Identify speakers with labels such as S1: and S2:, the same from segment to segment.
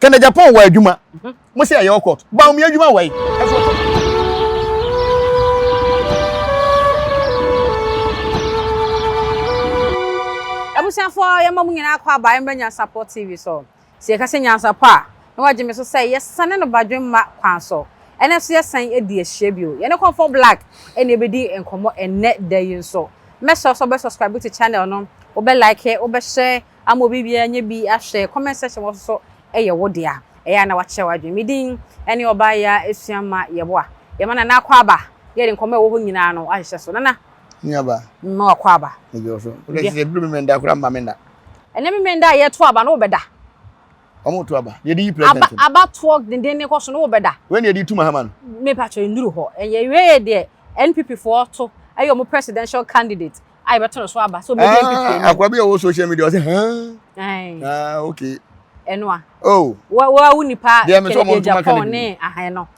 S1: Can Agyapong wa adwuma. Mo say aye court. Ba me adwuma wa yi.
S2: Abusiafo yamamu nyina akwa ba yamba Nyansapo TV so. Se ka se Nyansapo a, na waje me so say yesane no badwen ma kwan so. Ene so yesan edi ahye bio. Ye ne konfo black ene ebedi enkomo enne dayin so. Me so be subscribe to channel no. Obe like it, obe share, amo bibia nye bi ahye comment section wo so eye wo dia. Eya na wache wadwen. Midin ene oba ya esuama yeboa. Ye mana na akwa ba. Ye de enkomo wo ho nyina no ahye so. Nana
S1: Niaba.
S2: No akwa ba.
S1: Ejoso. Ole se blu menda kura mamenda.
S2: Ene menda ye to aba no obeda.
S1: Omo to aba. Ye di president.
S2: Aba talk den ne koso no obeda.
S1: When ye di tu Mahaman.
S2: Me patcho nduru ho. Eye we de NPP for to ayo mo presidential candidate. I beto no so aba. So me NPP.
S1: Akwa bi o social media say okay.
S2: Enwa.
S1: Oh.
S2: Wa unipa
S1: Dia me so mo tuma
S2: Agyapong ne ahan no.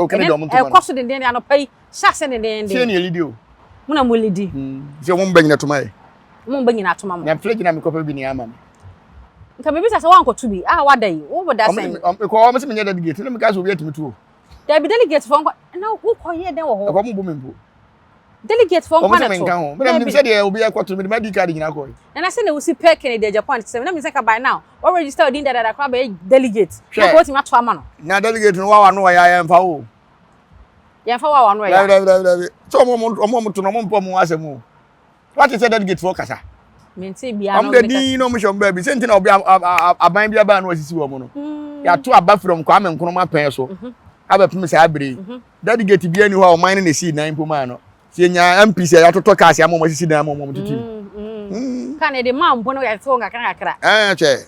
S1: Okay do mo tuma.
S2: E koso den no pai shase den.
S1: Se ne lidi o.
S2: Muna mo lidi.
S1: Se mo mbanyina tuma e.
S2: Mo mbanyina tuma mo.
S1: Na flage na me kopa bi ni ama.
S2: Nka me bisa se wan kotu bi. Wadai. Wo boda sen.
S1: Ko o me se me delegate na me ka so bi atimi tu.
S2: There be delegate for na wo koye den wo ho.
S1: Ko mo bo membo.
S2: Delegate for
S1: na to. Me me say de obi akoto me ma di card nyina ko.
S2: And I say na we see pe Kennedy Agyapong say na me say ka by now. Or register odin da crab delegate. Na ko ti ma to ama no.
S1: Na delegate no wa no ya mfa wo.
S2: Ya fa wa no ya.
S1: Da. So mo to no mo mpo mo asemu. What is delegate for kasa?
S2: Me nti bia no.
S1: Am de din no mo shom ba bi senti na obi aban bia ba na asisi wo mo no. Ya to aba from kwa me nkono ma pen so. Aba pim say abire. Delegate bia ni ho o man na si nan poma no. Se nya MP se ya toto case am mo asisi dan mo titi.
S2: Kan e de man mpo no ya so ngakra.
S1: Che.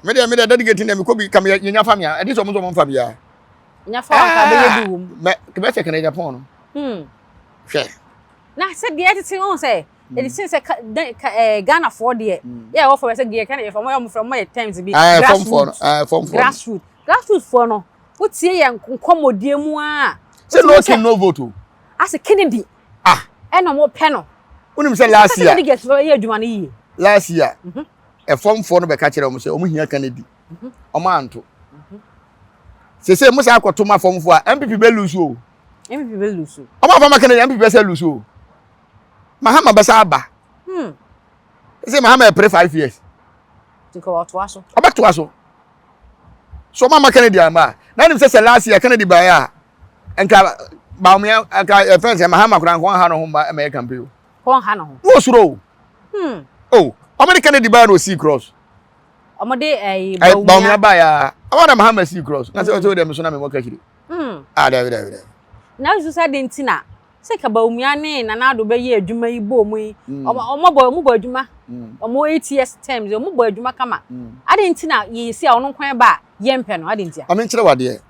S1: Me de delegate na me ko bi kam nya famia. E di so mo fa bia.
S2: Nya fa ka be yedu.
S1: Me ke be se kan Agyapong no. Hwe.
S2: Na se de eti on say it seems Ghana for there. Yeah, what for say gear can from my times be. Grassroots for no. What see yan komodie mu a.
S1: Say no king no vote.
S2: As a Kennedy. E no mo pe no.
S1: Unim say last year.
S2: Get for ye adwuma no yi.
S1: Last year. E form for no be ka kire mo say o mo hia Kennedy. O ma anto. Say mo say akoto ma form for MPP be lose o.
S2: MPP be lose.
S1: O ma form Kennedy MPP be say lose o. Mahama basa aba. Say Mahama pray 5 years.
S2: Think about to aso.
S1: Aba to aso. So mama Kennedy ama. Na nim say last year Kennedy ba ya. Enka ba me aka friends Mahama kura nko ha no ho ba me campaign.
S2: Ko ha no ho.
S1: Wo suro. Oh, how many Kennedy ba no see cross?
S2: Omode
S1: ba me ba ya. Awada Mahama see cross. Na say o dem so na me mo ka kiri. Da.
S2: Na you say dentina. Se ka ba umia ne na na do be ye adwuma yi bo mu yi omo bo adwuma omo 8 years terms omo bo adwuma kama ade ntina ye si a ono kwan ba ye mpe no ade ntia
S1: amen kire wade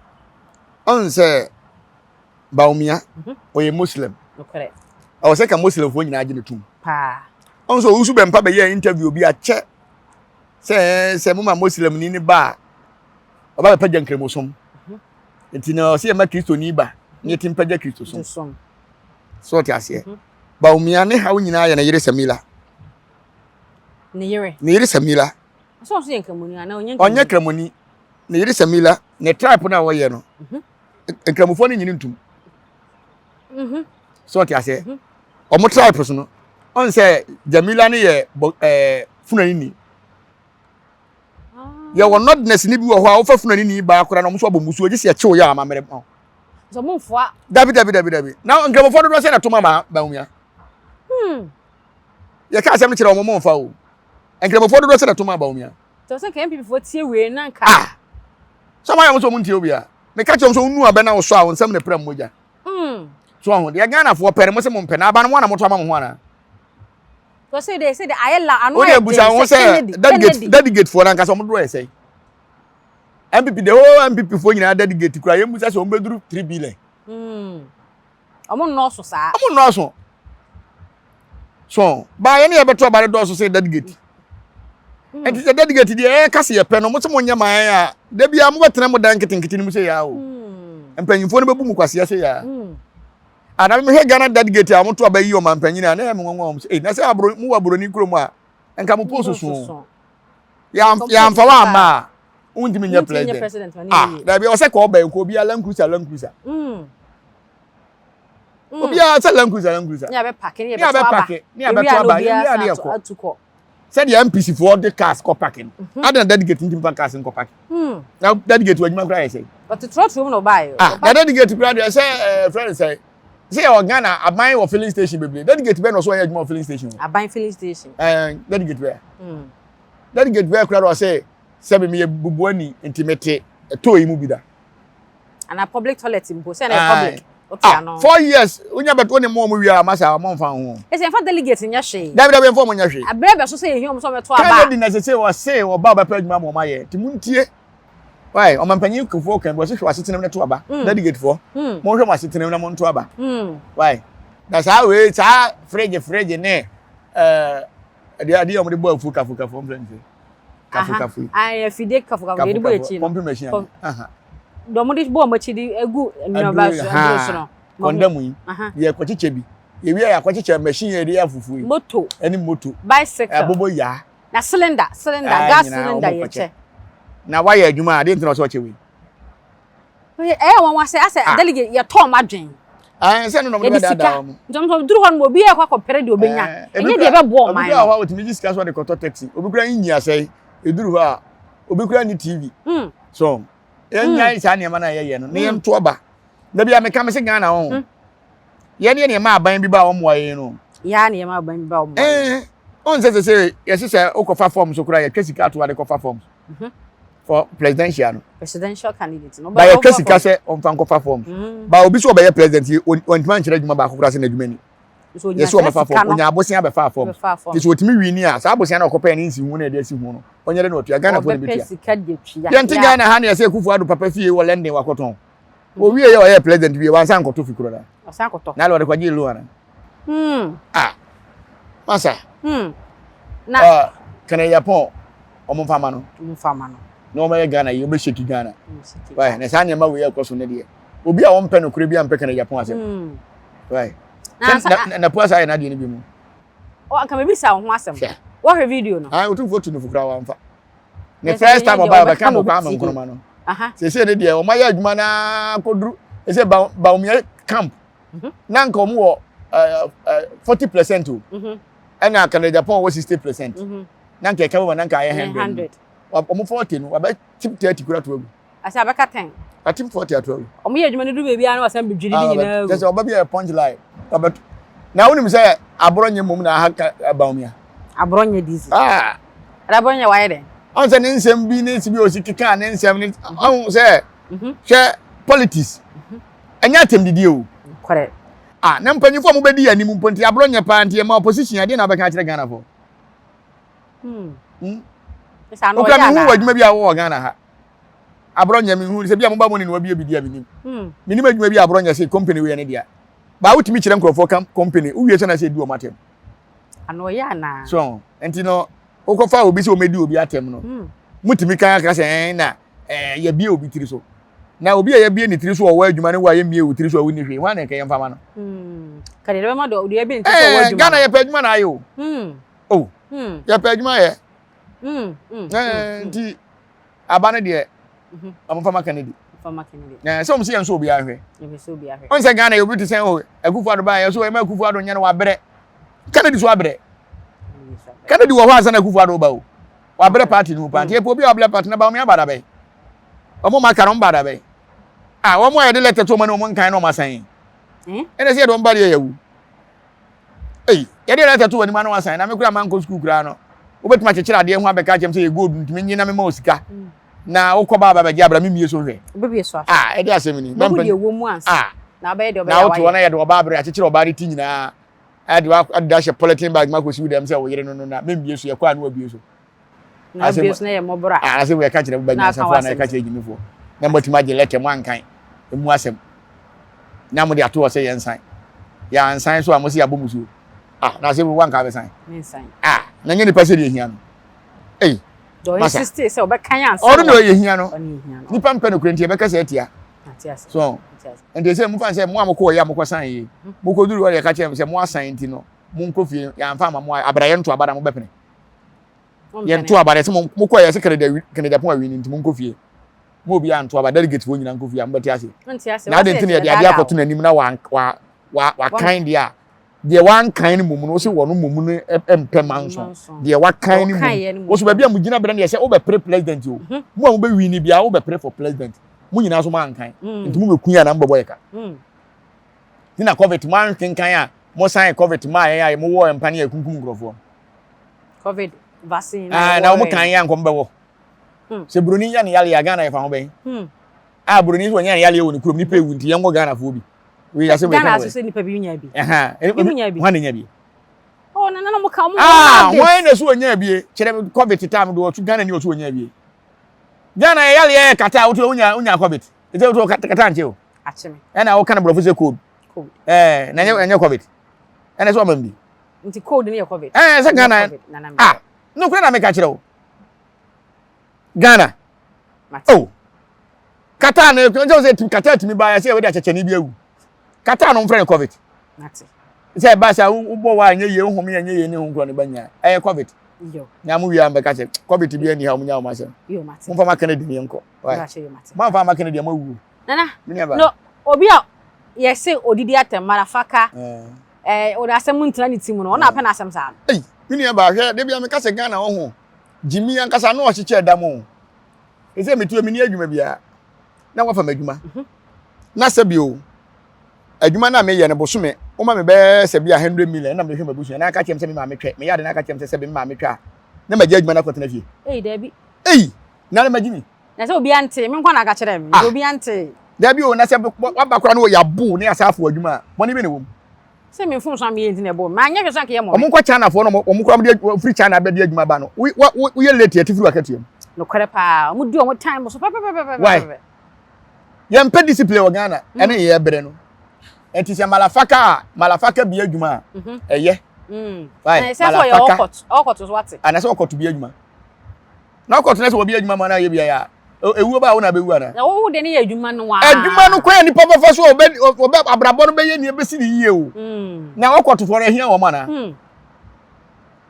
S1: on se ba umia oye muslim
S2: okere
S1: o se ka muslim fo nyina age ne tum
S2: pa
S1: on so usu be mpa be ye interview bi a che se mo ma muslim ni ba oba be paja nkremosom ntina o se ma kristo ni ba ni tim paja kristo som so ti ase ba umia ne ha nyina ya na yire samila
S2: ne
S1: yire samila
S2: so ye nkramoni ana
S1: onye nkramoni ne yire samila ne tribe na wo ye no nkramofo ne nyini ntum so ti ase o mo tribe so no on se Jamila ne ye funani ni ye wo nodness ni bi wo ho a wo fa funani ni ba akora na mo so abomusu ogi se che wo ya amamere
S2: so mo mfoa
S1: David now nkramofo do se na to mama ba umia ye ka asem kire wo mo mfa o nkramofo do se na to mama ba umia
S2: to se kan people tie we na nka
S1: so ma ya mo so mo ntie obi a me ka che mo so nu aba na wo so a wo nsam na pram moja so ho de Ghana fo pere mo se mo mpe na aba no mo na mo to ama mo ho ana
S2: to say they ayela anu
S1: e busa won say delegate for na nka so mo do e say MPP the whole MPP for nyina delegate kura yemu say so mo beduru 3 billion
S2: omo no so sa
S1: omo no so ba ye ne e beto ba do so say delegate enti say delegate dey kase ye pe no mo se mo nyama ya da bia mo betena mo dan kitinkiti ni mo say ya o empanyimfo no bebu mu kwase ya say ya ana me he Ghana delegate a mo to abayi o mampanyina na me nwanwa say na say abro mu wabro ni kuro mu a enka mo poso so ya mfa wa ma untimi nya president da be o se ko ba ko bia Land Cruiser obi a se Land Cruiser
S2: nya be park ni
S1: be to aba ya de ko said the MPC for the cars ko parking ada dedicate ntim pa cars ko parking now dedicate wa nyuma kra say
S2: but to trot room no buy
S1: na dedicate kra dey say friend say Ghana aban wo filling station bebre dedicate be no so ya filling station
S2: aban filling station
S1: dedicate be dedicate be kra do say be me bubuani intimate to yi mu bi da
S2: and a public toilet impo say na public
S1: 4 years unya beto ne mo wi amasa mo mfa ho
S2: e say fa delegate nya hwe
S1: da mfa mo nya hwe
S2: abrebe so say ehim so beto aba
S1: Kennedy na say o say o ba pa adwuma mo maye ti muntie why o mampanyin kufo kan bo so hwe asetenem ne to aba delegate for mo hwe asetenem na mo to aba why that's how we sa frege ne ade o mo de bo afu kafu fo friend kafu
S2: ai fide kafu de bo echi
S1: pompe machine
S2: do mo dis bo ma chi di egu nyoba so no
S1: condemn yi ye kwachiche bi ye wi ya kwachiche machine ye dey afufu yi
S2: moto
S1: eni moto
S2: bicycle
S1: abobo ya
S2: na cylinder gas cylinder ye che
S1: na wa ya adwuma ade ntina so che we
S2: won wa say ase delegate ye to madwen
S1: se no mo da da mo
S2: ntom duru ho no bi e kwa kopere de obenya enye de be bo man
S1: obi wa otimi discuss what the koto taxi obi kura nyi asai eduru ho a obi kura ni TV so enya isa ne ma na ye no ne nto oba da bia me ka me se Ghana ho ye ne ma aban bi ba wo mo ye no
S2: ya ne ma aban bi ba wo mo
S1: on se yes se okofa form so kura ye twasika to ade kofa form for presidential
S2: candidate no
S1: ba ye twasika se on fan kofa form ba obi so be president on man kire djuma ba kokura se na djuma ni so yes o mefa form onya abosia be fa form ti so otimi wi ni a sa abosia na okopa ni nsi hu na de asi hu no onyere na otua Ghana for the bitia ye nti Ghana ha na se kufu adu papa fie wo London wakoton o wi ye o ye president wi wan san koto fikuro da
S2: san koto
S1: na lo de kwaji lu ana masa
S2: na
S1: kana Agyapong omfama no no ma ye Ghana ye be sheki Ghana why na san ye ma we ye koso ne de obi a won pe no kure bi am pe kana Agyapong asem why na puasa na de ni bi mu
S2: o aka me bi sa ho asem wo he video no
S1: otu photo no fukura wa mfa ne first time ba ka mo kwa am nkroma no se ne de o ma ya adwuma na koduru se ba umia camp na nka omo wo 40% o na kana Agyapong wo 60% na nka ka wo na nka ye 100 omo 40 no ba tip 30 kura to agu
S2: asa ba ka 10
S1: atim 40 ato agu
S2: omo ye adwuma no du bebi anu asam bidwiri di nyina agu
S1: se oba bi e punch line na wonim say abronye mom na ha ba umia
S2: abronye dizi abronye wa de
S1: on say nsem bi na sibi osikika na nsem ni on say hwe politics enya temdidi o
S2: correct
S1: na mpanyifo mo bedi ani mu ponti abronye pa antie ma opposition ade na ba ka kire Ghana fo
S2: esa no
S1: ya na adwuma bi a wo Ghana ha abronye mi hu se bia mo ba mo ni no bi ebidia binim minim adwuma bi abronye se company we ne dia ba wutimi kire nkrofo company uwie se na se du o matem
S2: ano ya na
S1: so enti no okofa obi se o medi obi atem no mutimi kan aka se na ya bia obi tiri so na obi ya bia ni tiri so o wa adwuma ne wa ya mie o tiri so o ni hwe wa na kan yemfa ma no
S2: kare be ma do obi ya bia ni tiri so o wa adwuma
S1: Ghana ya pa adwuma na ayo ya pa adwuma ye nti abane de amfa ma Kennedy na so msi yanso obi ahwe on se Ghana obi ti sen o Akufo Addo ba ya so e ma Akufo Addo nya na wa bere Kennedy so abere Kennedy wo ho asa na Akufo Addo ba o wa bere party no party e po obi wa bere party na ba o me abada be omo maka no mbada be omo ya de letter to ma no mo nkan no ma san ene se do mbada ya wu ya de letter to wani ma no ma san na me kura man ko school kura no obetuma chechira de ho abeka chem se ye gold ntimi nyina me ma osika na ukoba baba gi abra mimie so hwe
S2: obebie so
S1: e de asemi ni
S2: na de wo mu ansa na ba de obaya
S1: na oto na ye de oba abra chechira oba ri ti nyina ade wa dash politin bag ma ko si dem se wo yere no na mimie so ye kwa na obie so
S2: na obie so na ye mobra
S1: ase we ka kire ba nya safa na ye ka kire gimifo na mbotima je lete mu ankan emu asem na mo de ato o se ye nsan ya ansan so amosi abomusu na se we wanka be san
S2: nsan
S1: na nye ni pase de hia no
S2: do insist say obekan ansa
S1: oru no ye hia no ni pampe no krenti e beka se atia so ende se mu fan se mu amko ya amko san yi mu ko duru wale ka che se mu asan nti no mu nko fie ya mfa ma mu abraye nto abada mu bepene Yen to abade se mo ko ye se Canada pon awi ni ntimo nkofie. Mo bi an to abade delegate wo nyina nkofie am beti ase. Na de ntine de ade akoto nanim na wa kind dia. De wan kind mumu no se wono mumu no empemanso. De wa kind mumu. Wo so ba bia mu gina bere na ye se wo be president o. Mo a wo be wi ni bia wo be pre for president. Mo nyina so man kan. Ntimo be kunya na mbebo ye ka. Dina COVID man kenkan a mo sign COVID ma ya mo wo empane akunkum grofo.
S2: COVID vaccine
S1: na wo kan ya nkom bewo se broni ya ne yale ya Ghana ya fa ho ben broni so nya ne yale woni kurom ni pe wunti yengo Ghana fo bi we ya se we
S2: Ghana so se ni pa bi nya bi
S1: ho nya bi
S2: oh na mo ka mo
S1: ho na so nya bi kire COVID time do to Ghana ni o so nya bi Ghana ya yale ya kata wo to unya COVID e te to kata nche o
S2: ache me
S1: na wo kana brofo se code na nya COVID na so amambi
S2: nti code ni ya COVID
S1: se Ghana no kura na me ka kire o Ghana oh kata na nje say kata timi ba ya say we da checheni bi awu kata no mfrɛ COVID
S2: nati
S1: say ba sa ubo wa anye ye nhom ye anye ye ni nkro ne banya COVID
S2: yo
S1: nya mu wi am be ka che COVID bi ani ha mu nya ma se
S2: yo mati
S1: mo fa ma Canada ni enko ma fa ma Canada ma wu
S2: nana no obi a ye say odidi atem marafaka o da asem ntra ni timu no ona pa na asem sa
S1: mini ba hwe de bia me ka se Ghana wo ho jimi an kasa no o chiche da mo ese metu mini adwuma bia na wafa madwuma na se bio adwuma na me ye ne bosome o ma me be se bia 100 million na me hwe mabusu na ka chem se me ma me twe me ya de na ka chem se me ma me twa na ma je adwuma na kwatena fie
S2: Dabi
S1: na ma gimi
S2: na se obi ante me nkwa na ka kire me obi ante
S1: Dabi o na se wabakora no ya bu ne asafo adwuma boni be ne wo
S2: se me fun so am ye ntine bo ma nya hwe so ka ye mo
S1: omo kwa China fo no omo kwa de free China be de adwuma ba no we ye late ati free akatiam
S2: no kore pa omo di omo time so pa
S1: ye mpe discipline o Ghana ene ye bere no enti se malafaka bi adwuma eye
S2: na se so ye okot so what
S1: ana se okot bi adwuma na okot na se obi adwuma ma na ye bia ya ewu ba wo na be wu ana
S2: na wo de ne ye adwuma no wa
S1: adwuma no kwa ni papa fa so obe abrabo no be ye ni e be si ni yie o na okot fo na ehia wo ma na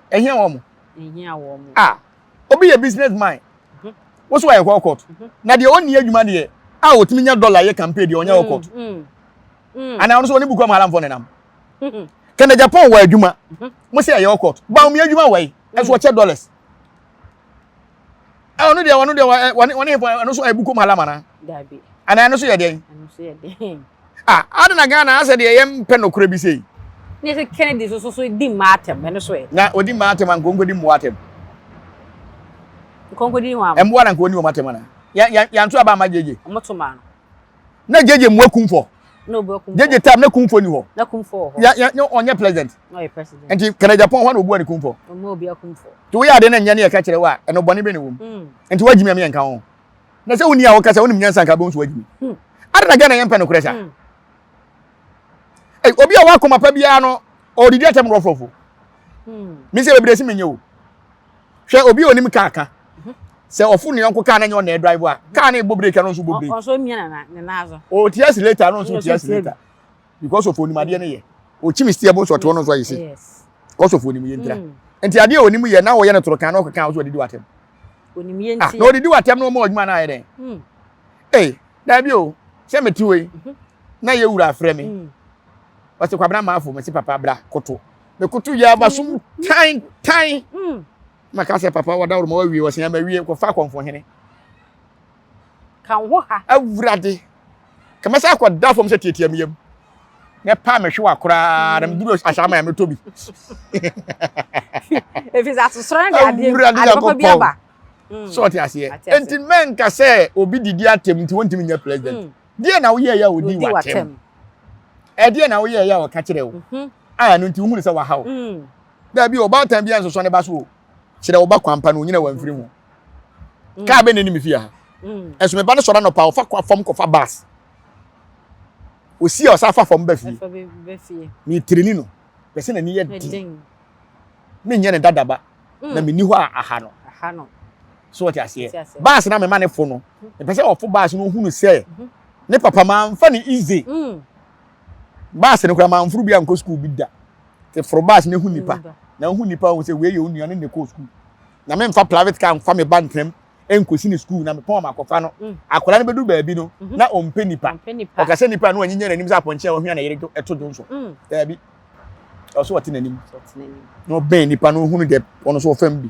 S1: ehia wo mo obi ye business man wo so ye okot na de oni adwuma de otimi nya dollar ye campaign de onya okot ana ono so oni buku am halam fo ne nam kana Japan wa adwuma mo se ye okot ba o mi adwuma wa yi e so che dollars ono de woni ano so ebuko malama na
S2: Dabi
S1: ana ano so ye den adana Ghana ase de ye mpe no kura bi sei
S2: ne se Kennedy so di matem eno so e
S1: na odi matem an gongo di muatem
S2: kongo di wa
S1: emwa na ko ni o matem na ya nto aba ma jeje
S2: omotoma no
S1: na jeje mu akumfo
S2: no bo akumfo
S1: jeje tam na kumfo ni ho
S2: na kumfo ho
S1: ya onye president
S2: no ye president
S1: enti kana Japan ho na obu ani kumfo
S2: omo obi akumfo
S1: to we ade na nya ne ye ka kire wa eno bone be ne wom enti wagimi am ye nka ho na se woni a wo kasa woni nyansa nka bo nso wagimi adana Ghana ye mpe no kresha obi a wa koma pa bia no o didi atem rofofo mi se bebre si menye o hwe obi onim kaka se ofu ne yonko ka na nyo na drive a ka na ebo break no so bo break
S2: o so mia na nazo
S1: o tias later no so tias later because of onim ade ne ye o chimi stia bo so to no so ayi se because of onim ye ntra enti ade onim ye na wo ye ne toro kan no ka so didi watem
S2: onim ye nti
S1: no didi watem no mo odwuma na aye den Dabi o se metiwe na ye wura afre me wase kwabra maafo me se papa bra koto me koto ya basum tan maka se papa wada wo wi wase ya ma wi ko fa konfo hene
S2: kan wo ha
S1: awurade kama sa kwa da fom se tietia me yam ne pa me hwe akora na me duro ashama ya me tobi
S2: if is aso strong ade papa bi aba
S1: so ti ase enti men ka se obi didi atem nti wontimi nya president die na wo ye ya odi watem die na wo ye ya wo ka kire wo no nti hu ne se wa hawo Dabi o ba tan bia nso so ne ba so kire wo ba kwampa no nyina wamfiri ho ka be ne ni mfia ha enso me ba no so na pa o fa kwa fom ko fa bus o si o sa fa fom ba fie mi trini no pese na ni ye di me nya ne dadaba na me ni ho aha no so what you say bus na me ma ne fo no e pese o fo bus no hu no se ne papa ma mfa ni easy bus ne kura ma mfuru bia nko school bi da te fro bus ne hu nipa na hu nipa wo se we ye onua ne ko school na me mfa private car mfa me bankrem enkosi ni school na me pon makofa no akola ne bedu baabi no na ompe nipa o ka se nipa no anyinya nanim za ponche wo hwia na yere eto donso baabi o so wote nanim no ben nipa no hunu de ono so fam bi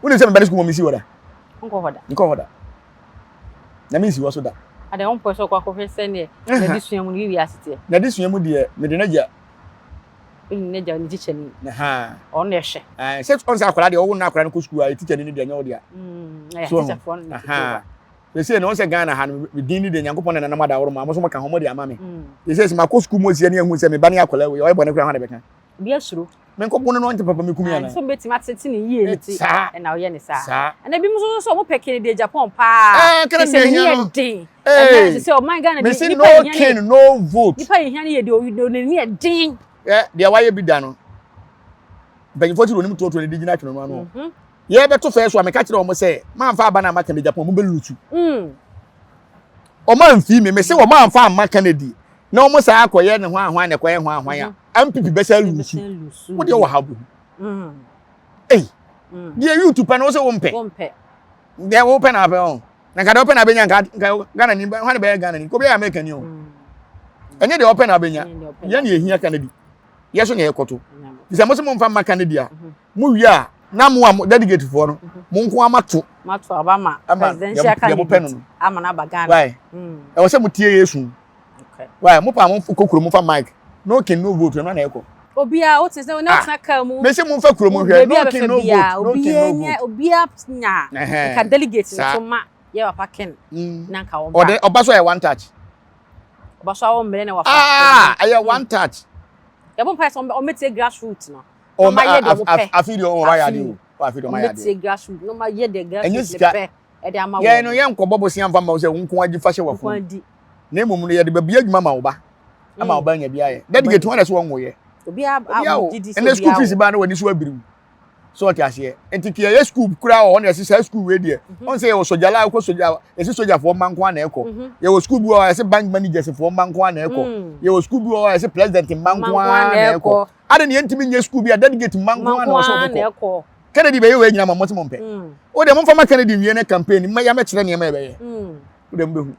S1: woni se me bani school mo misi woda nko hoda na me si wo so da
S2: ade on po so kwa ko hwese ne na disua mu wi asite
S1: na disua mu de me de na gya
S2: ne ja ni teacher ni
S1: ha
S2: on ne hwe
S1: se on sa akola de wo na akola no ko school a teacher ni de nya wo de a
S2: teacher fon
S1: ha they say no se Ghana ha no din ni de Nyankopon na na mada woro ma mo so maka homo de ama me they say ma ko school mo sie ne ehun se me ba ne akola we o bo ne kura ha de beka
S2: bi asuro
S1: men ko bo ne no nte papa me kumi ana
S2: so beti ma tete ni yie ni ti na o ye ni sa na bi mo so mo peke ni de Agyapong pa
S1: kana ne hia no
S2: din and say o man Ghana
S1: me say no king no vote
S2: nipa hia ni ye de o ni din
S1: de waye bi da no benfo ti ro nim to ne digina tweno no ye beto fe so ameka kire o mo say man fa aba na maka me Agyapong mo be lutu o man fi me say o man fa amaka na di na o mo sa akoye ne ho ahwan ne koye ho ahwan ya ampipi be say lutu wo de wo habu de YouTube pa no say wo mpe de wo pe na pe on na ka de open na benya Ghana ni ho na be Ghana ni ko be America ni o enye de open na benya ye na ehia Canada yeso na ekoto bisa mo se mo mfa maka ne dia mo wi a na mo am delegate for no mo nko amato
S2: abama presidential candidate ama na bagana
S1: why e wo se mo tie Yesu okay why mo pa mo kokuro mo fa mic no king no vote na eko
S2: obia o te se o na ka mu
S1: me se mo fa kuro mo hwe no king no vote no king no vote
S2: obia nya ka delegate so ma ye wa paken na ka wo
S1: ba oba so e one touch
S2: oba so wo mbre na wa fa
S1: aye one touch
S2: ya bon person o meti grassroots no
S1: o ma ye de wo pe afidi o wa ya de o afidi o ma ya de
S2: meti grassroots no ma ye de grassroots pe e de ama wo
S1: ye no ye nko bobo sian fa ma wo se nko agi fa hye wa fo na emum no ye de ba bia adwuma ma wo ba ama wo ba nya bia ye delegate wona so wo ye
S2: obi a didi so
S1: bia school fees ba na wani so abiru so ti ase enti ye school kura o na se school we de on say wo sojala ko soja esi soja fo manko na eko ye wo school bi o esi bank managers fo manko na eko ye wo school bi o esi president manko na eko ade ne ntimi nye school bi a delegate manko na so eko Kennedy be ye we nyina mammo timo mpe o de mo fa ma Kennedy wie ne campaign ma ya me kire ne ma be ye o de mbehu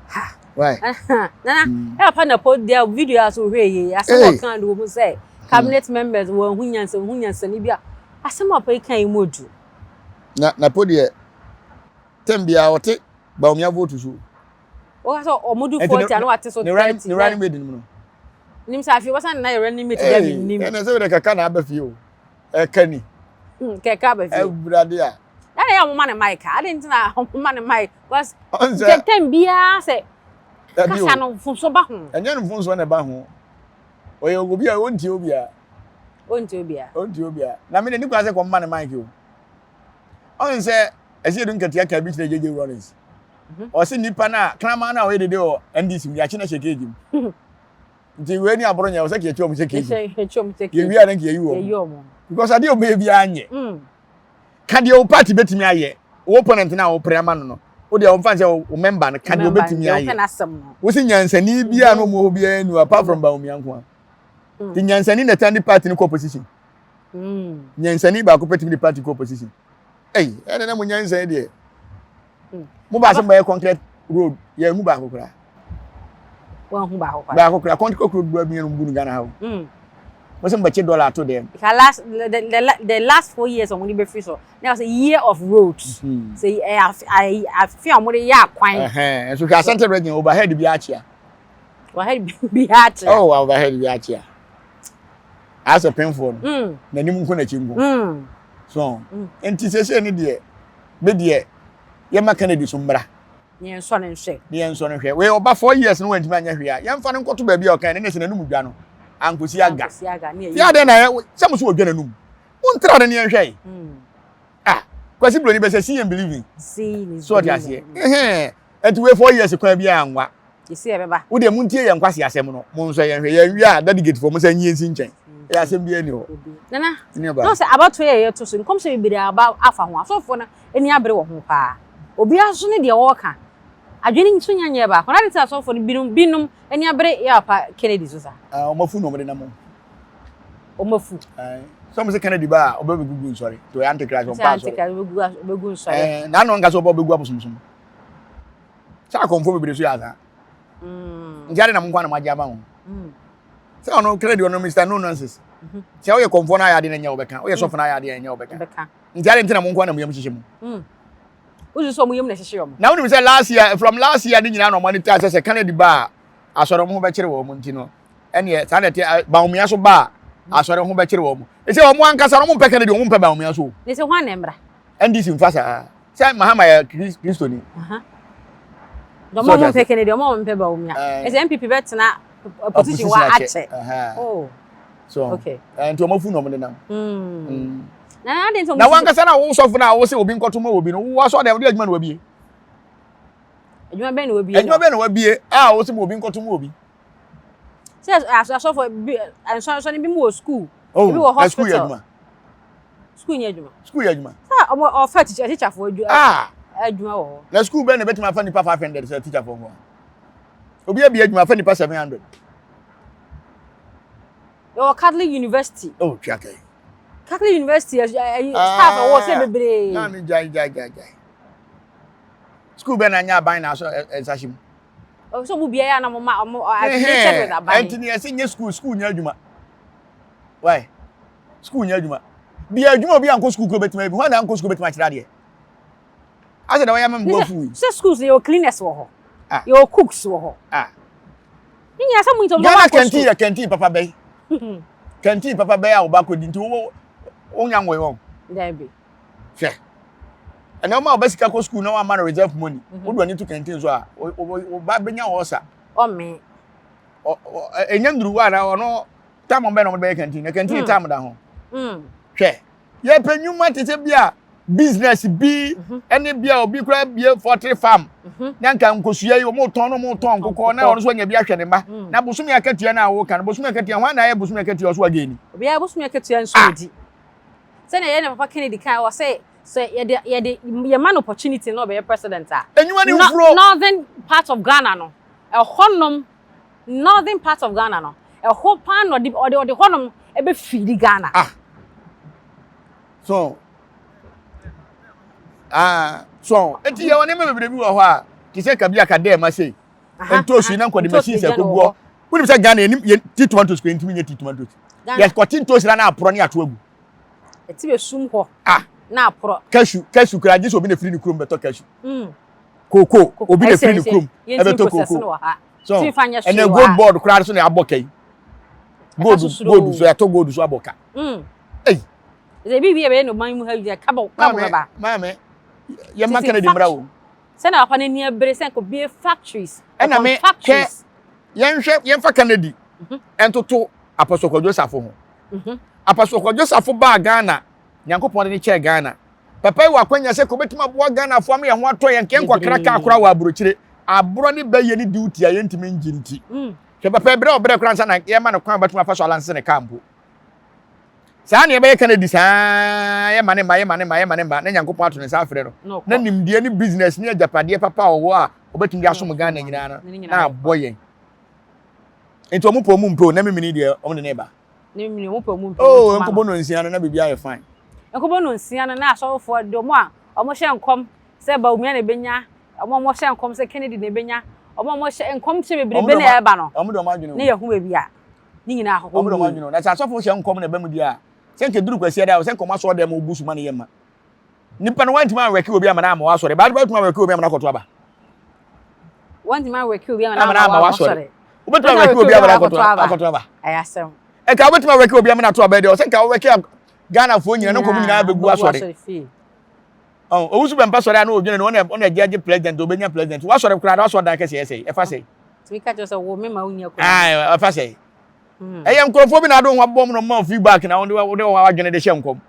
S2: ha
S1: why
S2: nana e pa na po dia video aso hwe ye asem kan do mo say cabinet members wo hunyansa ni bia asem apa kan modu
S1: na po de tembia wote ba omia vote so
S2: o so omudu 40 anu ate so 30
S1: ni running mate no
S2: nim sa afi wasan na running mate ga nim
S1: na se we de kaka na abafi o e kani
S2: keka abafi
S1: e brade a
S2: na ya mo man mic a de ntina mo man mic because tembia se kasa no funso ba ho
S1: enye no funso na ba ho oye obi a wonti obi a na me ni kwa se ko man mic o on se esi dun katia ka bi tire jeje Rollins o se nipa na krama na we dede o NDC mi achi na shekeji nti we ni aboro nya o se ke chom shekeji ye wi adan ke yi wo because ade o be bi anye ka de o party betimi aye o opponent na o prema no o de o fan se o member na ka de o betimi aye wo se nyansani bia no mo bia nu apart from ba o mianko ti nyansani na tandi party ni opposition nyansani ba ko petimi party ko opposition ene na mo nyansan de mo ba se mo concrete road ye mu ba ko kra
S2: wa hu ba ko
S1: kra concrete road do bi no bu Ghana ha mo se mbache dollar to them
S2: the last 4 years on be free so now was a year of roads say I feel mo de ya kwan
S1: so ka center region overhead bi achia overhead bi achia as a painful na nim nko na chimbo so enti sese ni de be de ye maka na di so mbra
S2: ye nso ne hwe
S1: we oba 4 years no wantima anya hwe a ye mfa ne nkoto ba bi o kan ne se na num dwa no ankosi aga ya de na se mo so odwa na num untra de ne hwe kwasi blo ni be se see and believing so de ase enti we 4 years kwa bi anwa
S2: isi e beba
S1: wo de muntie ye nkwase asem no mo nso ye hwe ye wi a delegate for mo sa nyi ensi nchen ya asem bi ani ho
S2: nana no se about ye to so nkom se bibiri aba afa ho asofo na eni abere wo ho pa obi aso ne de wo ka adwene nso nyanye ba kona de ta asofo ne binum eni abere ya pa Kennedy so sa
S1: o mafu no mo de na mo
S2: o mafu
S1: Some say Kennedy ba oba begugu sorry to antichrist on pass
S2: sorry begugu sorry
S1: na no nka so oba begu abosomsom sa konfo be so ya za njare na mkwa na maja ba ho say ono Kennedy ono Mr no nonsense say o ye konfo na ya de na nya obeka o ye sofo na ya de nya obeka njare ntina mkwa na muyam hihye mu
S2: uzu so muyam na hihye mu
S1: na woni say last year ni nyina no monitor say Kennedy ba asoro mo be kire wo mu ntino ene sa na te ba omia so ba asore ho be kire wo mu e se wo mu ankasa no mu pe Kennedy wo mu pe ba omia so
S2: ne se ho na embra
S1: ndc mfasa se mahama ya kristoni
S2: do mo mu pe Kennedy mo mu pe ba omia e se MPP betena opposition wa ache oh
S1: so
S2: okay
S1: ento mo fu no mo de nam
S2: na de nso
S1: na wankasa na wo sofu na wo se obi nkotoma obi no wo so dem de adwuma na wabie
S2: adwuma be na wabie
S1: wo se obi nkotoma obi
S2: says as for and so ni bi mu school bi wo hospital school adwuma sa o fa teacher for adwuma wo
S1: na school be na betima fa nipa 500 say teacher for ho obi abi adwuma fa nipa 700
S2: your Catholic University
S1: oh okay
S2: Catholic University staff wo say bebre
S1: na mi jai school be na nya ban na so ensashim
S2: so mu bia ya na mo affiliated with aban
S1: entini ese nye school nya adwuma why school nya adwuma bia adwuma obi anko school ko betima bi ho na anko school betima kira de ase da wa ya mambo fu
S2: so schools your cleaners wo ho your cooks wo ho nya sa mu nto
S1: mo canteen papa bay canteen papa bay a wo ba ko di nti wo nya nwe wo
S2: there be
S1: she and now my basic school now am reserve money wo do ani to canteen so a wo ba benya wo sa
S2: o me
S1: enyanduru wa na ono time be no mo be canteen time da ho hwe ye panyuma tete bia business bi ene bia obi kura bia 40 farm nyanka nkosua yi mo ton kokko na ono so nya bia hwe ne ma na bosumi akatua na wo kan bosumi akatua ho na ye bosumi akatua so ageni
S2: obi ya bosumi akatua nso di se na ye na papa Kennedy kan wo say ye man opportunity no be president
S1: enyuma ni ufro
S2: northern part of Ghana no e honom northern part of Ghana no e ho pan no de honom e be feed Ghana
S1: so enti ye woni me bebre bi wo ho a ti se ka bia ka dem ma sei ento osu na nkode machine se koguo woni se Ghana enim ti tomatoes ko enti nye ti tomatoes yes ko ti toast na apro ne ato agu
S2: eti be sum ho na apro
S1: cashew kra je so obi na free ni krom beto cashew koko obi na free ni krom e beto koko so and then gold board kra so na abokai gold so ya to gold so aboka eh
S2: ze bi be no man mu ha wi ka ba
S1: mama ye ma Kennedy mrawo
S2: se na akwa na ni abere se ko be factories
S1: na me ke yen fa Kennedy entoto Apostle Joseph ho Apostle Joseph ba Ghana Nyankopon de che Ghana papa wa kwanya se ko betima bo Ghana fo am ye ho ato ye nken kwakra ka akora wa abrochire abro ne ba ye ni duty a ye ntimi njinti ke papa ebre obre kra nsa na ye ma ne kwan betima fa so alanse ne kampo sa na ye be Kennedy sa ye ma ne ba na Nyankopon ato ne sa afre no na nimdie ni business ni Agyapade papa owo a obetimi asom Ghana nyina na boyen enti omo po mu mpo na memini de omo ne ba
S2: ne memini omo po mu mpo
S1: oh enko bono nsia na bibia ye fine
S2: enko bono nsia na asofo de omo a omo hye nkom se ba umia na benya omo hye nkom se Kennedy na benya omo hye nkom se bebrebe na eba no
S1: omo de omo adwene
S2: ne ye hu bebia ni nyina akoko
S1: omo de omo adwene na sa asofo hye nkom na bemu dia se nke duru kwasi da se nkom aso de mo busu ma na yema nipa no wantima weki obi amana ama waso de ba de batuma weki obi amana koto aba
S2: wantima weki obi amana ama waso de
S1: Obetima weki obi amana akoto aba
S2: ayasem
S1: e ka obetima weki obi amana to aba de o se ka weki Ghana fo nyina no komu nyina begu asore owusu be mpa sore na odwene no na jaje president obenya president wasore kura da so dan kese ese e fa sei
S2: twika jo se wo mema unya ko
S1: e fa sei eyem krofo bi na do ho bom no ma feedback na wo wa adwene de hye nkom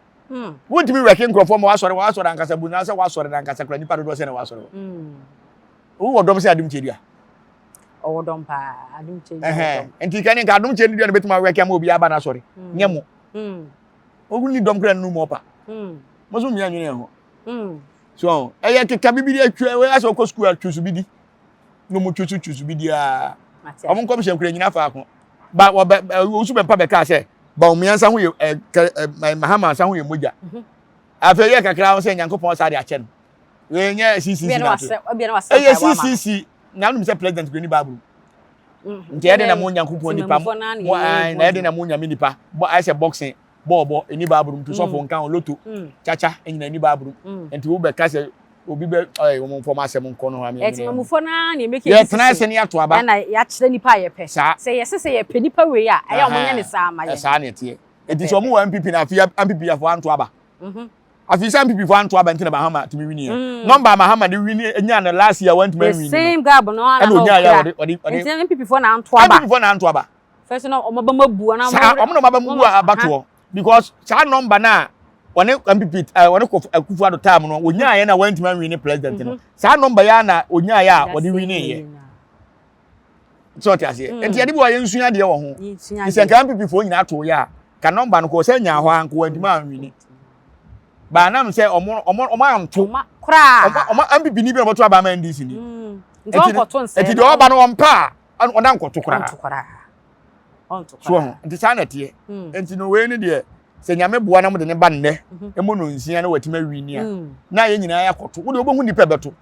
S1: wontimi weki krofo ma wasore ankasa bu na se wasore dan ankasa kura nipa do se na wasore wo dom se adum chedia
S2: o dom pa adum chedia
S1: enti kan nka adum chedia no betima weki am obi aba na sore nyemo ogun ni dom kra nu mo pa mo so mi anwene ho so eye keka bibidi atwa we aso ko school atwa su bidi no mo twa su bidi a omo nkom hye nkra nyina fa ko ba wo su be mpa be ka se ba Nyansa ho ye Mahama san ho ye moja afa ye kakra ho se Nyankopon sa de ache no we nya CCC na CCC na no me say president ko ni baburu nti ede na mo Nyankopon nipa mo na ede na mo nyame nipa bo I say boxing bobo eni baburu to so fo nkan loto chacha enyina ni baburu nti wo be ka se obi be wo mo form asem nko no ha me
S2: eti mamufo na na make
S1: ye tena se ne ato aba
S2: na ya kire nipa ye pe se ye pe nipa we a aya omo nya ne sa ma ye
S1: sa na tie eti so mo wa MPP na afia MPP afo anto aba afisa MPP fo anto aba ntina Mahama timi wini number Mahama de wini enya na last year want to win
S2: same gab no na
S1: no enti
S2: MPP fo na anto aba
S1: MPP fo na anto aba
S2: first no omo ba mabu na
S1: omo no ba mabu abato because cha number na one MPP one Akufo Addo time no onya ye na want to win president no sa number ya na onya ya odi win ye so ti ase enti ade bo ye nsuya de wo ho ise ka MPP fo nyina to ya ka number no ko se nya ho anko wandima win ba na m say omo anto
S2: kra
S1: omo MPP ni bi oboto aba ma NDC ni enti de oba no ompa ona nkoto kra onto kra so enti sa na tie enti no we ni de se nyame boa na mo de ne ba nne emo no nsia na watima wini a na ye nyina ya koto wo de obo hu ni pe beto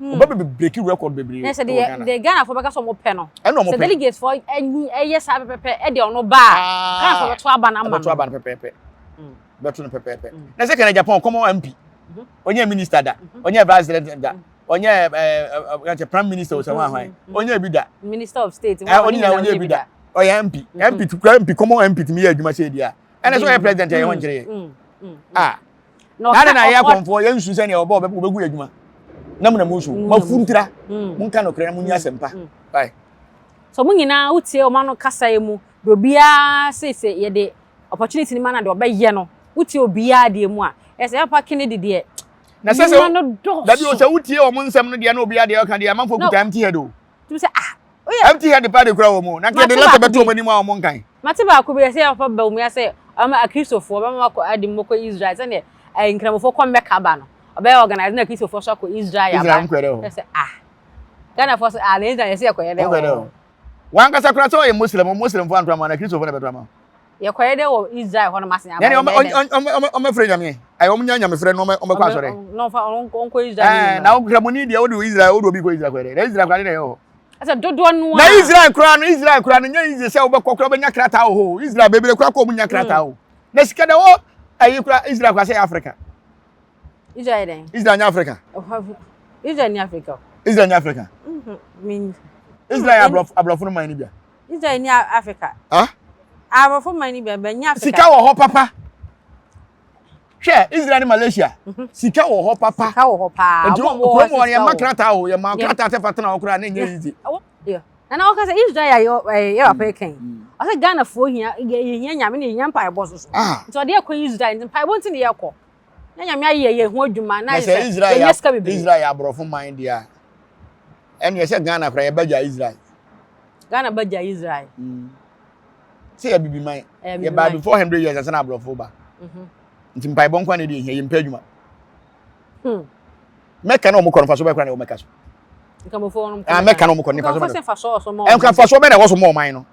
S1: oba be break record bebre
S2: na se de Ghana for beka so mo pe no se delegates for eye sa pepe e de ono ba Ghana for beto aba na ma
S1: beto aba na pepe beto no pepe na se kana Japan come MP onye minister da onye president da onye prime minister o se wa hwan onye bi da
S2: minister of state
S1: onye bi da oya MP to MP come MP to me adwuma se dia ene so president ye won kire no na ya konfo ye nsu se ne obo begu adwuma na mu na mu so mafuntira mun ka no kire na mun nya sempa bye
S2: so mun nyina utie o ma no kasa emu do bia se ye de opportunity ni ma na de obaye no utie obia de emu a ese ya pa kene de
S1: na se da bi o se utie o mun nsem no de na obia de o kan de manfo kuta empty head o
S2: tu se
S1: empty head pa de kura wo mu na ke de lata beto mani mu a mo nkan
S2: mate ba ko be se ya fa ba mu ya se ama Kristofo ba ma ko adi mo ko Israel se ne nkramofo ko meka ba no oba organize na Kristofo so ko Israel ya ba se Ghana for le Israel se ya ko ye de
S1: wan ka sakura so ye muslim fo antwa ma na Kristofo na beto ma
S2: ye ko ye de wo Israel ho no masen aba
S1: yani o frɛ nyame ayi o nya nyame frɛ no o kwa sore
S2: no fa on ko Israel
S1: na o kramoni de o do Israel o do bi ko Israel ko de na Israel kwa de yo
S2: asa dodo no
S1: na Israel kura no nya Israel se obekokora be nya krata ho Israel bebere kura ko mu nya krata ho na sika de wo ayi kura Israel kwa se Africa
S2: Israel den
S1: Israel nya Africa
S2: Israel nya Africa
S1: mean Israel abrofo no man ni bia
S2: Israel nya Africa abrofo man ni bia be nya Africa
S1: sika wo ho papa hwe Israel ni Malaysia sika wo ho papa ko mo ya makrata ho ya makrata te fatana okura na nya easy
S2: na o ka say Israel ya apa ken o say Ghana fo hia ye nyame ne nya mpa ebo so so de akọ Israel nti mpa ebo nti ne ye kọ nya nyame aye ye ho adwuma na ye
S1: Israel ya brofo mind dia en ye say Ghana kra ye baja Israel say ya bibi man ye ba be 400 years as na brofo ba nti mpa ebo nkwa ne de ye mpa adwuma meka na o mo kọ no fa so be kra na o meka so
S2: nkamofo no
S1: meka no mo kọ ni fa so
S2: be fa so mo
S1: enka fa so be na wo so mo man no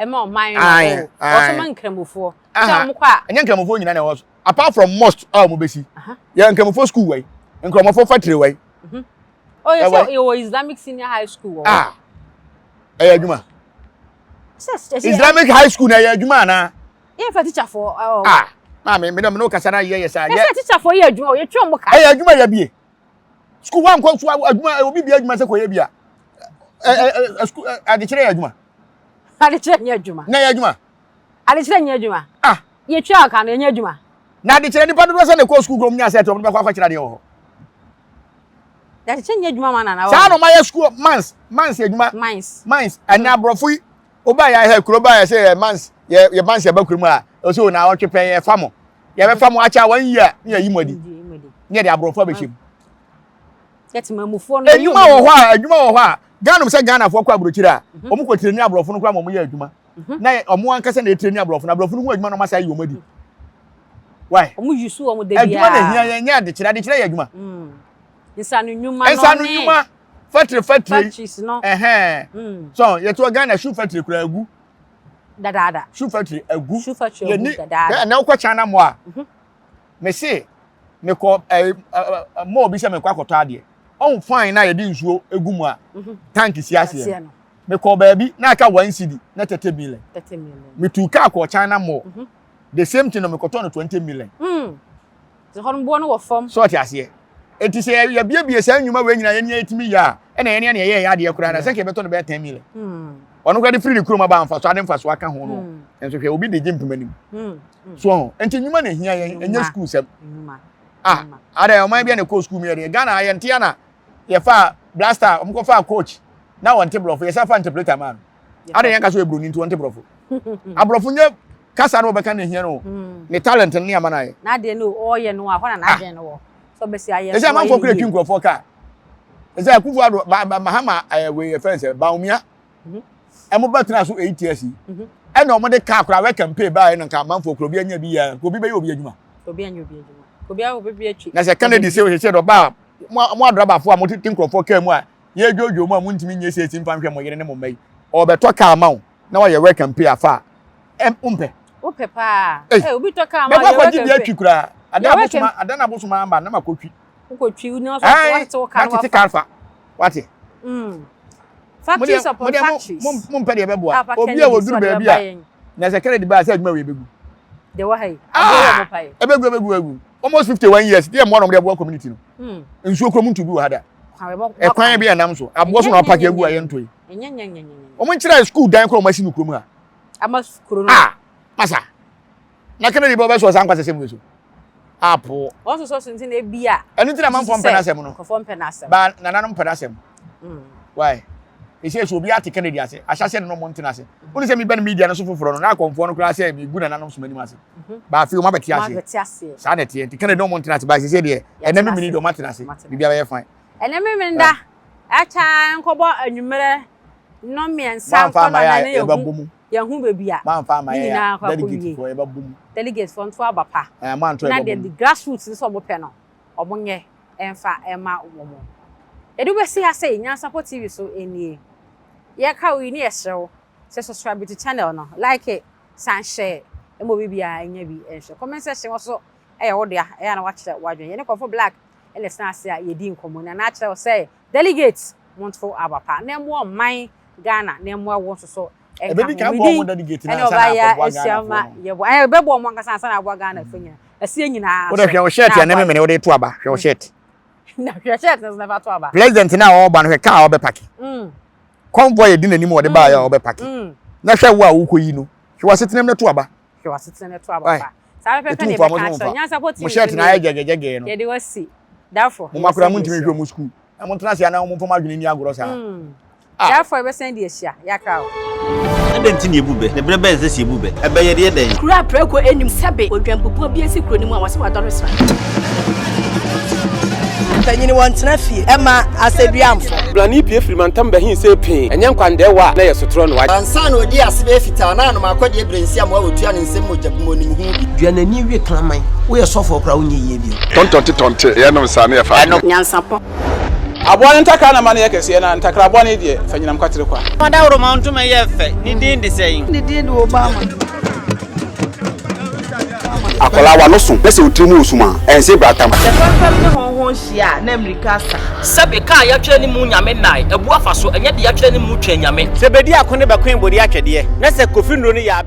S2: mo man no o so man nkramofo so mo kwa
S1: enya nkramofo nyina na wo apart from most mo besi ya nkramofo school wai nkramofo factory wai
S2: oh yes you Islamic senior high school
S1: adwuma Islamic high school na ya adwuma na
S2: ye fa teacher for
S1: ma me no kasa na ye sa
S2: ye teacher for ye adwuma ye twa mo ka
S1: adwuma ya bie school wan ko adwuma obi bia adwuma se ko ye bia school adikire ya adwuma na ya adwuma
S2: adikire nya adwuma ye twa ka na nya adwuma
S1: na adikire ni pa do se na ko school grom nya se to mo kwa kira de ho
S2: adikire nya adwuma ma na
S1: sa no ma ye school mans adwuma mans ana brofo oba ya he kuro ba ya se mans ye mans ya ba kuro mu a o so na o twe ye famo ye be famo acha 1 year ye yimodi nye de abrofo be him
S2: get mamufo no
S1: adwuma wo ho a Ghana se Ghana fo kwa abrochira o mu ko tireni abrofo no kwa mo ye adwuma na o mu ankasa na tireni abrofo na abrofo no hu adwuma no ma sa yi omadi why
S2: o mu yusu o mu de bia
S1: adwuma na hia ye nya de kira ye adwuma
S2: insanu nyuma
S1: factory
S2: factories no
S1: so ye to Ghana shoe factory kura agu
S2: Dada.
S1: Shoe factory egu.
S2: Shoe factory egu dada.
S1: Na ukwa China mo a. Me say me ko mo bi se me kwa koto ade. On fine na ye di nsuo egu mu a. Tank si ase. Me ko baabi na aka 1 cedi na 30 million. 30 million. Me tu ka ko China mo. The same thing no me koto no 20 million.
S2: So hon bo no wo fam.
S1: So ti ase. Enti se ya bia sa nwuma we nyina ye nya etimi ya. E na ye ne ye ya de kura na se ke beto no be 10 million. Ono kwa de free kuruma ba amfa so ade mfa so aka ho no. Enso hwe obi de jimpemanim. So enti nwuma na hia ye enya school sem. Ada o man bia na ko school me ye Ghana ye ntia na ye fa blaster omko fa coach na won table ye sa fa interpreter man. Ada yan ka so ebru ni nti won table abrofo nye kasa no be ka na hia no. Ne talent ne amana ye.
S2: Na de no o ye no a ho na de no wo. So be sia ye.
S1: Ese man for create nkrofo ka. Ese akufu ado mahama we ye friends ba umia. Emo batena so 8 years. E na omo de ka akura we campaign ba e nka man for kro bi anya bi ya. Ko bi be ye obi adwuma.
S2: Obi anya obi adwuma. Obi a obi bi atwi.
S1: Na se Kennedy se do ba mo adraba fo a mo tin nkrofo ka mu a ye djojo mu a mo ntimi nye se timpa hwe mo yere ne mo mai. O be to ka ma wo na wa ye we campaign afa. Umpe.
S2: Umpe pa. Obi to ka ma
S1: ye we campaign. Be atwi kura. Adana bosuma amba na makotwi.
S2: Ukotwi ni o so to ka
S1: wa fa. Wati.
S2: Factories upon factories.
S1: Mum pede be boa. Obi a woduru ba bia. Na se Kennedy ba se adwuma we begu.
S2: De wa hai. Abo mo pai.
S1: Ebegu. Almost 51 years. Dey mo no de boa community no. Nsuo krom ntu bi wa hada. E kwan bi anam so. Abo so na pack egu aye ntoi.
S2: Enya.
S1: Omo nkira school dan krom machine krom a.
S2: Ama school no.
S1: Masa. Na Kennedy ba be so san kwase sem so. Apo.
S2: Onso so nti na bia.
S1: Enu nti na man fom penasem no.
S2: Ko fom penasem.
S1: Ba nananom penasem. Why? Ese so bi ate Kennedy ase. Ahyase no mo ntina ase. Oni se mi ben media no so foforo no na konfo no kura ase mi gu nananom so manim ase. Ba fi o ma beti ase.
S2: Ma beti ase.
S1: Sa na tie nti Kennedy no mo ntina ase ba se de enemi mi ni do matina ase. Bibia be fine.
S2: Enemi mi nda. Acha nkobo anwumere no miensa ko na ne yehu. Yehu bebia.
S1: Man fa ma ya. Delegate for eba bum.
S2: Delegate for nto abapa.
S1: Man to eba.
S2: Na the grassroots so mo pe no. Obonye emfa ema omo. Edu be see say Nyansapo TV so enie. Ye ka we ni ehyew. Se subscribe to channel no. Like it, san share. Emo bibia enya bi ehye. Comment section also wo dia na wa kire wadwen. Ye ne kofo black ele san ase a ye di nkomo na na kire say delegates montfo abapa. Na emo man Ghana na emo wo so
S1: Ebebi ka bo mo delegate na sana
S2: abwa Ghana. Ye bo e be bo mo nkasa sana abwa Ghana fanya. Asie nyina.
S1: Wo de hwe wo shirt ya na me wo de to aba. Hwe wo shirt.
S2: Na hwe shirt na never to aba.
S1: President na wo ba no hwe ka wo be pack. Convoy e di nanim wo de ba ya wo be pack. Na hwe wo a wo koyi no. Hwe wo sitinem na to aba.
S2: Hwe wo sitinem na to aba pa. Sa pe pe ne be ka Nyansapo TV.
S1: Mo shirt na ya gegege no.
S2: Ye de wasi. Therefore.
S1: Mo makura mu ntimi hwe mu school. Na mo ntena sia na mo mfom adwene ni agoro sa.
S2: Therefore be send the share. Ya ka o.
S3: Ndenti ni ebube ne brebe ese si ebube ebe ye de den
S4: kura preko enim sebe odwampopo bi esi kuro ni mu a wase wadoro sra tanyini wontena fie ema aseduamfo
S5: blani pie frimantam be hin se pin enye nkwande wa na yesotro no wa
S6: ansa na odi asebe fita na no makode ebrensi am wa otua ne nsem mojabumo ni hu
S3: duanani wie klaman wo ye sofo kra wonye ye bi
S7: tontonte ye no sa na ye fa
S4: Nyansapo
S5: abon ntakra na mane yekese na ntakra abon de fanyinam kwatere kwa
S3: wada woro ma ntuma ye fe ni din de sein
S4: ni din de Obama
S7: akola wa no so pese otrimu osuma ense bratam
S4: se fanfam ne honhon hia na America sa
S3: sebe ka ya twa ni mu nyame nai ebu afa so enye de ya twa ni mu twa nyame
S8: se bedi akone be kwen bodi atwede na se kofi nro ni ya